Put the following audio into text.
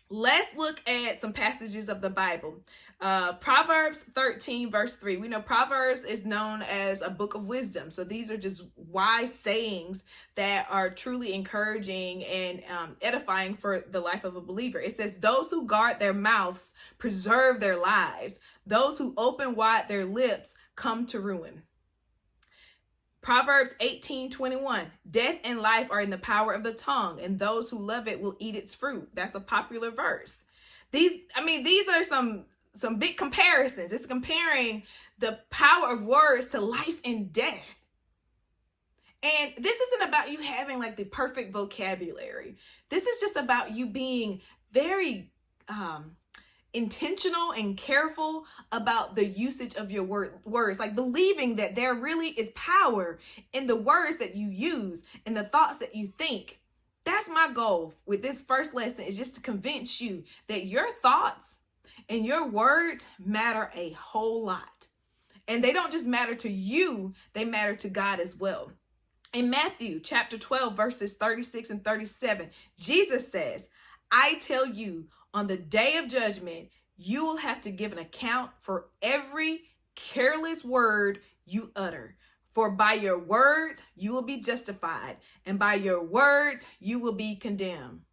Let's look at some passages of the Bible. Proverbs 13, verse 3. We know Proverbs is known as a book of wisdom. So these are just wise sayings that are truly encouraging and edifying for the life of a believer. It says, those who guard their mouths preserve their lives. Those who open wide their lips come to ruin. Proverbs 18:21. Death and life are in the power of the tongue, and those who love it will eat its fruit. That's a popular verse. These are some big comparisons. It's comparing the power of words to life and death. And this isn't about you having like the perfect vocabulary. This is just about you being very intentional and careful about the usage of your words, like believing that there really is power in the words that you use and the thoughts that you think. That's my goal with this first lesson, is just to convince you that your thoughts and your words matter a whole lot. And they don't just matter to you, they matter to God as well. In Matthew chapter 12, verses 36 and 37, Jesus says, I tell you, on the day of judgment, you will have to give an account for every careless word you utter. For by your words, you will be justified, and by your words, you will be condemned.